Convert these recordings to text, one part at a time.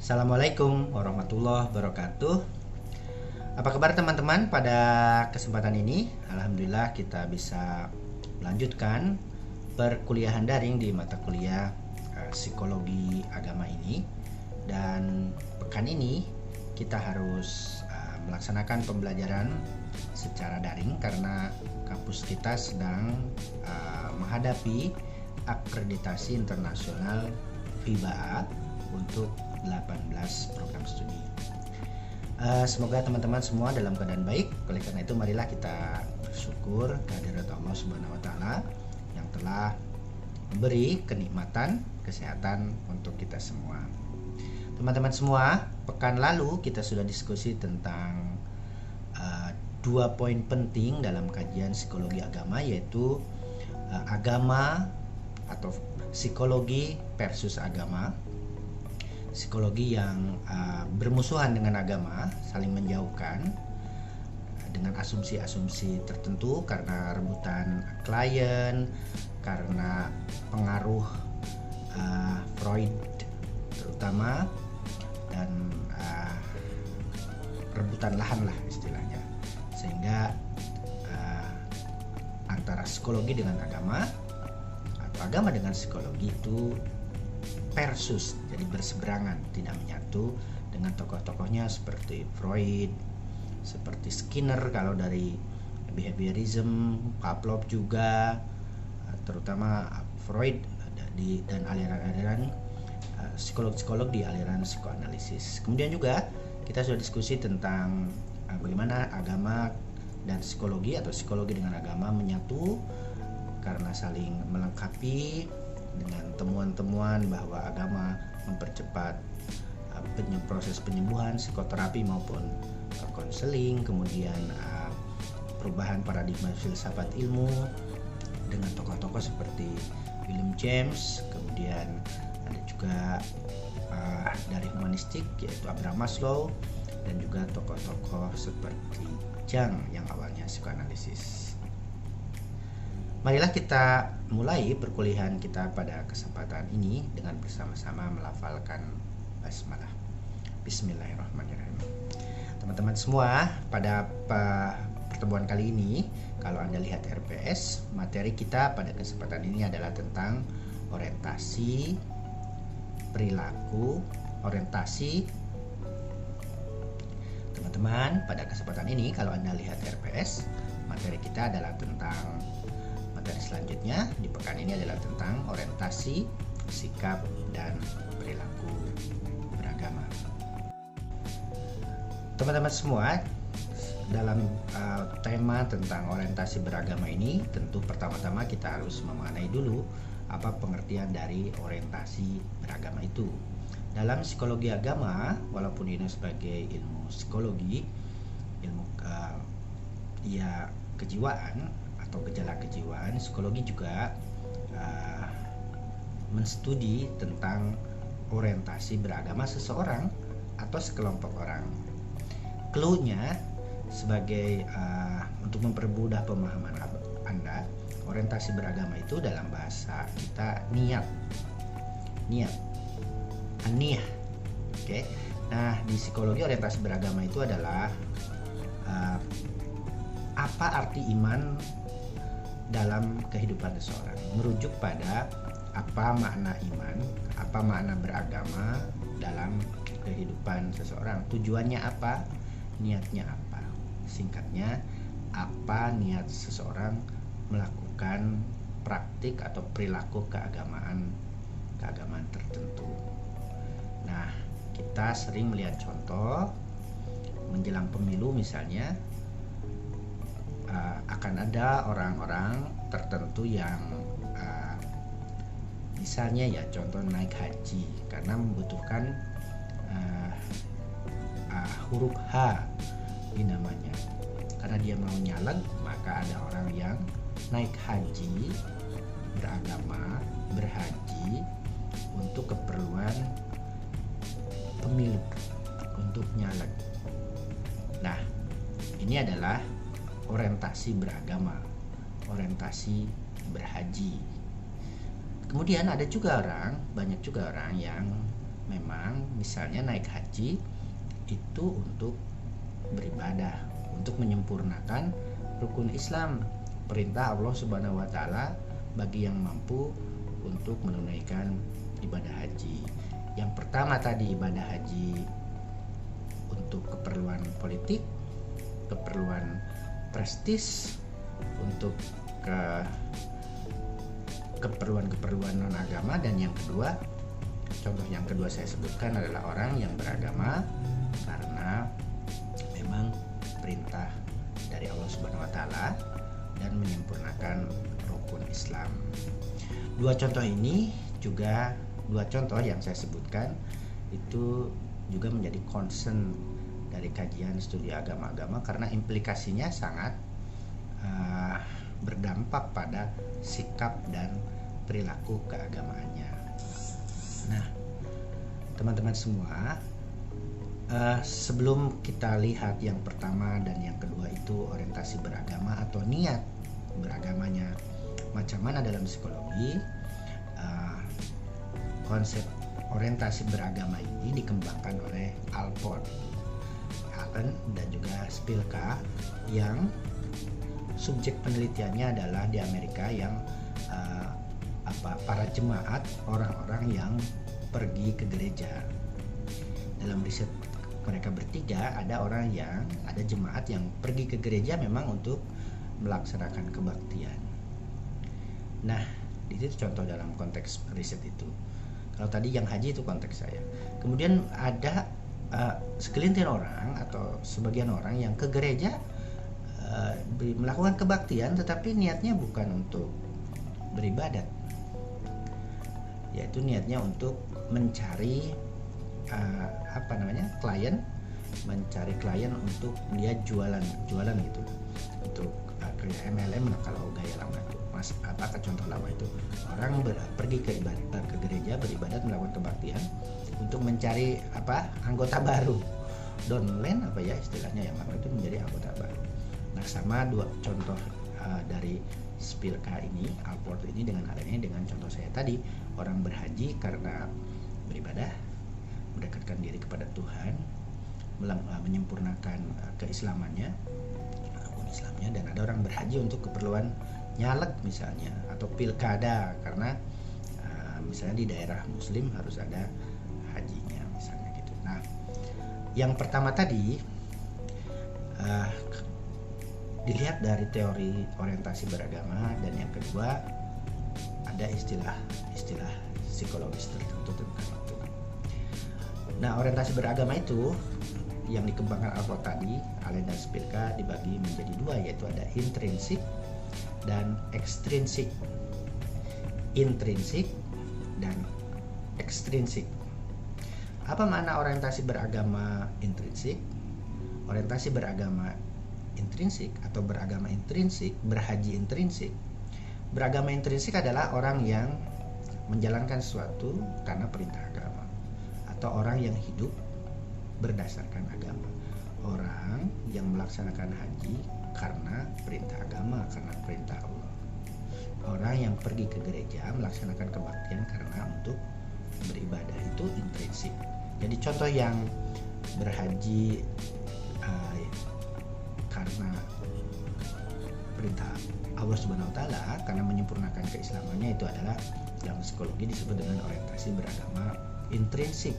Assalamualaikum warahmatullahi wabarakatuh. Apa kabar teman-teman? Pada kesempatan ini, alhamdulillah kita bisa melanjutkan perkuliahan daring di mata kuliah psikologi agama ini. Dan pekan ini kita harus melaksanakan pembelajaran secara daring karena kampus kita sedang menghadapi akreditasi internasional FIBA untuk 18 program studi. Semoga teman-teman semua dalam keadaan baik. Oleh karena itu marilah kita bersyukur kehadirat Allah Subhanahu wa taala yang telah memberi kenikmatan kesehatan untuk kita semua. Teman-teman semua, pekan lalu kita sudah diskusi tentang 2 poin penting dalam kajian psikologi agama, yaitu agama atau psikologi versus agama. Psikologi yang bermusuhan dengan agama, saling menjauhkan dengan asumsi-asumsi tertentu karena rebutan klien, karena pengaruh Freud terutama, dan rebutan lahan lah istilahnya, sehingga antara psikologi dengan agama atau agama dengan psikologi itu versus, jadi berseberangan, tidak menyatu dengan tokoh-tokohnya seperti Freud, seperti Skinner kalau dari behaviorism, Pavlov juga, terutama Freud dan aliran-aliran psikolog-psikolog di aliran psikoanalisis. Kemudian juga kita sudah diskusi tentang bagaimana agama dan psikologi atau psikologi dengan agama menyatu karena saling melengkapi, dengan temuan-temuan bahwa agama mempercepat proses penyembuhan, psikoterapi maupun konseling, kemudian perubahan paradigma filsafat ilmu dengan tokoh-tokoh seperti William James, kemudian ada juga dari humanistik yaitu Abraham Maslow, dan juga tokoh-tokoh seperti Jung yang awalnya psikoanalisis. Marilah kita mulai perkuliahan kita pada kesempatan ini dengan bersama-sama melafalkan basmalah. Bismillahirrahmanirrahim. Teman-teman semua, pada pertemuan kali ini, kalau Anda lihat RPS, materi kita pada kesempatan ini adalah tentang orientasi, perilaku, orientasi. Teman-teman, pada kesempatan ini kalau Anda lihat RPS, materi kita adalah tentang materi selanjutnya di pekan ini adalah tentang orientasi, sikap, dan perilaku beragama. Teman-teman semua, dalam tema tentang orientasi beragama ini, tentu pertama-tama kita harus memaknai dulu apa pengertian dari orientasi beragama itu. Dalam psikologi agama, walaupun ini sebagai ilmu psikologi, ilmu kejiwaan atau gejala kejiwaan, psikologi juga menstudi tentang orientasi beragama seseorang atau sekelompok orang. Clue-nya sebagai untuk mempermudah pemahaman Anda, orientasi beragama itu dalam bahasa kita niat, aniyah. Oke. Nah, di psikologi orientasi beragama itu adalah apa arti iman dalam kehidupan seseorang, merujuk pada apa makna iman, apa makna beragama dalam kehidupan seseorang, tujuannya apa, niatnya apa. Singkatnya, apa niat seseorang melakukan praktik atau perilaku keagamaan tertentu. Nah, kita sering melihat contoh menjelang pemilu misalnya, akan ada orang-orang tertentu yang misalnya ya contoh naik haji karena membutuhkan huruf H di namanya, karena dia mau nyalek, maka ada orang yang naik haji beragama, berhaji untuk keperluan pemilu, untuk nyalek. Nah, ini adalah orientasi beragama, orientasi berhaji. Kemudian ada juga banyak juga orang yang memang misalnya naik haji itu untuk beribadah, untuk menyempurnakan rukun Islam, perintah Allah Subhanahu wa taala bagi yang mampu untuk menunaikan ibadah haji. Yang pertama tadi ibadah haji untuk keperluan politik, keperluan prestis, untuk keperluan non agama. Dan yang kedua, contoh yang kedua saya sebutkan adalah orang yang beragama karena memang perintah dari Allah Subhanahu wa taala dan menyempurnakan rukun Islam. Dua contoh yang saya sebutkan itu juga menjadi concern dari kajian studi agama-agama karena implikasinya sangat berdampak pada sikap dan perilaku keagamaannya. Nah, teman-teman semua, sebelum kita lihat yang pertama dan yang kedua itu orientasi beragama atau niat beragamanya macam mana dalam psikologi, konsep orientasi beragama ini dikembangkan oleh Alport, Allen dan juga Spilka, yang subjek penelitiannya adalah di Amerika yang para jemaat, orang-orang yang pergi ke gereja. Dalam riset mereka bertiga ada jemaat yang pergi ke gereja memang untuk melaksanakan kebaktian. Nah, itu contoh dalam konteks riset itu. Kalau tadi yang haji itu konteks saya. Kemudian ada segelintir orang atau sebagian orang yang ke gereja melakukan kebaktian tetapi niatnya bukan untuk beribadat, yaitu niatnya untuk mencari klien, mencari klien untuk dia jualan gitu, untuk kayak MLM lah kalau gaya lama itu. Contoh lama itu orang pergi ke gereja beribadat melakukan kebaktian untuk mencari anggota baru, downline istilahnya yang itu menjadi anggota baru. Nah, sama dua contoh dari Spilka ini, Alport ini dengan contoh saya tadi, orang berhaji karena beribadah, mendekatkan diri kepada Tuhan, menyempurnakan keislamannya, rukun Islamnya. Dan ada orang berhaji untuk keperluan nyalek misalnya, atau pilkada karena misalnya di daerah muslim harus ada hajinya misalnya gitu. Nah, yang pertama tadi dilihat dari teori orientasi beragama, dan yang kedua ada istilah psikologis tertentu tentang itu. Nah, orientasi beragama itu yang dikembangkan Alport tadi, Allen dan Spilka, dibagi menjadi dua, yaitu ada intrinsik dan ekstrinsik. Intrinsik dan ekstrinsik. Apa makna orientasi beragama intrinsik? Orientasi beragama intrinsik atau beragama intrinsik, berhaji intrinsik. Beragama intrinsik adalah orang yang menjalankan sesuatu karena perintah agama, atau orang yang hidup berdasarkan agama. Orang yang melaksanakan haji karena perintah agama, karena perintah Allah. Orang yang pergi ke gereja melaksanakan kebaktian karena untuk beribadah, itu intrinsik. Jadi contoh yang berhaji karena perintah Allah Subhanahu wa taala, karena menyempurnakan keislamannya, itu adalah dalam psikologi disebut dengan orientasi beragama intrinsik,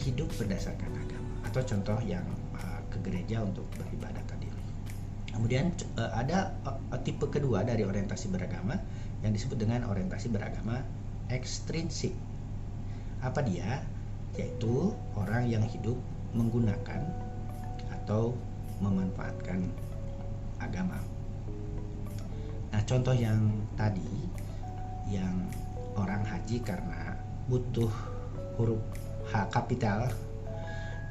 hidup berdasarkan agama. Atau contoh yang ke gereja untuk beribadah tadi. Kemudian ada tipe kedua dari orientasi beragama yang disebut dengan orientasi beragama ekstrinsik. Apa dia? Yaitu orang yang hidup menggunakan atau memanfaatkan agama. Nah, contoh yang tadi, yang orang haji karena butuh huruf H kapital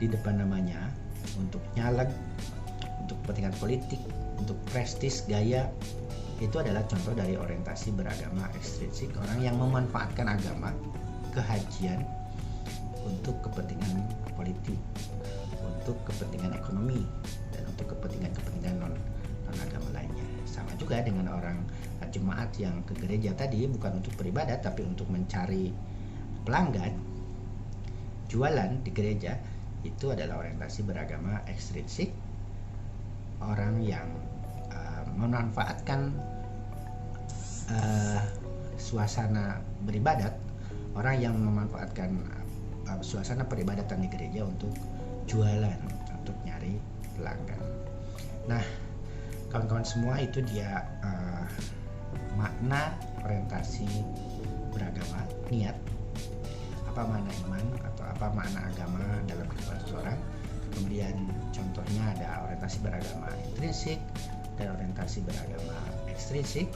di depan namanya untuk nyaleg, untuk kepentingan politik, untuk prestis, gaya, itu adalah contoh dari orientasi beragama ekstrinsik, orang yang memanfaatkan agama, kehajian untuk kepentingan politik, untuk kepentingan ekonomi, dan untuk kepentingan non agama lainnya. Sama juga dengan orang jemaat yang ke gereja tadi, bukan untuk beribadah tapi untuk mencari pelanggan, jualan di gereja itu adalah orientasi beragama ekstrinsik, orang yang memanfaatkan suasana beribadat, orang yang memanfaatkan suasana peribadatan di gereja untuk jualan, untuk nyari pelanggan. Nah, kawan-kawan semua, itu dia makna orientasi beragama, niat, apa makna iman atau apa makna agama dalam kehidupan seseorang. Kemudian contohnya ada orientasi beragama intrinsik dan orientasi beragama ekstrinsik.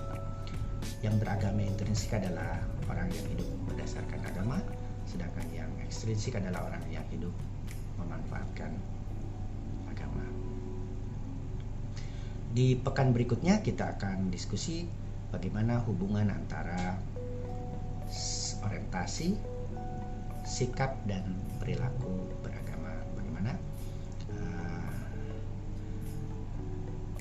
Yang beragama intrinsik adalah orang yang hidup berdasarkan agama, sedangkan yang ekstrinsik adalah orang yang hidup memanfaatkan agama. Di pekan berikutnya kita akan diskusi bagaimana hubungan antara orientasi, sikap, dan perilaku beragama. Bagaimana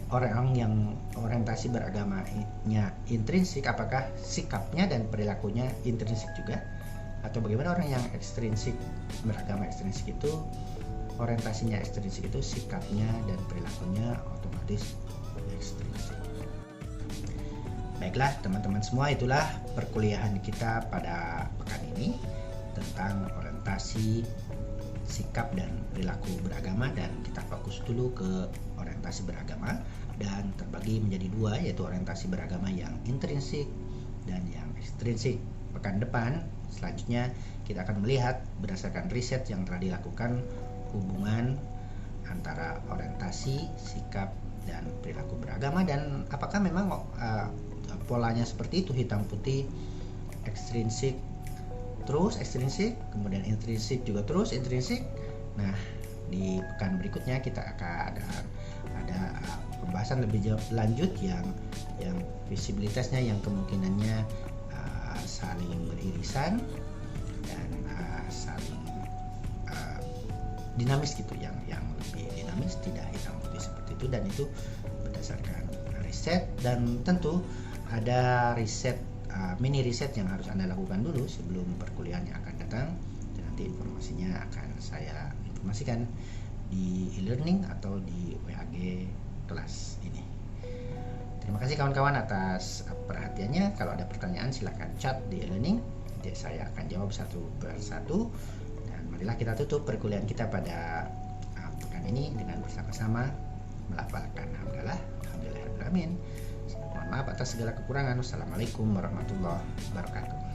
orang yang orientasi beragamanya intrinsik, apakah sikapnya dan perilakunya intrinsik juga, atau bagaimana orang yang ekstrinsik beragama ekstrinsik itu orientasinya ekstrinsik, itu sikapnya dan perilakunya otomatis ekstrinsik. Baiklah teman-teman semua, itulah perkuliahan kita pada pekan ini tentang orientasi, sikap, dan perilaku beragama, dan kita fokus dulu ke orientasi beragama dan terbagi menjadi dua, yaitu orientasi beragama yang intrinsik dan yang ekstrinsik. Pekan depan selanjutnya kita akan melihat berdasarkan riset yang telah dilakukan hubungan antara orientasi, sikap, dan perilaku beragama, dan apakah memang polanya seperti itu, hitam putih, ekstrinsik terus ekstrinsik, kemudian intrinsik juga terus intrinsik. Nah, di pekan berikutnya kita akan ada pembahasan lebih lanjut yang visibilitasnya, yang kemungkinannya saling beririsan dan saling dinamis gitu, yang lebih dinamis, tidak hitam putih seperti itu, dan itu berdasarkan riset. Dan tentu ada riset, mini riset yang harus Anda lakukan dulu sebelum perkuliahan yang akan datang, dan nanti informasinya akan saya informasikan di e-learning atau di WAG kelas ini. Terima kasih kawan-kawan atas perhatiannya. Kalau ada pertanyaan silahkan chat di e-learning, nanti saya akan jawab satu persatu. Dan marilah kita tutup perkuliahan kita pada pekan ini dengan bersama-sama melafalkan hamdalah, alhamdulillahirabbil alamin. Mohon maaf atas segala kekurangan. Wassalamualaikum warahmatullahi wabarakatuh.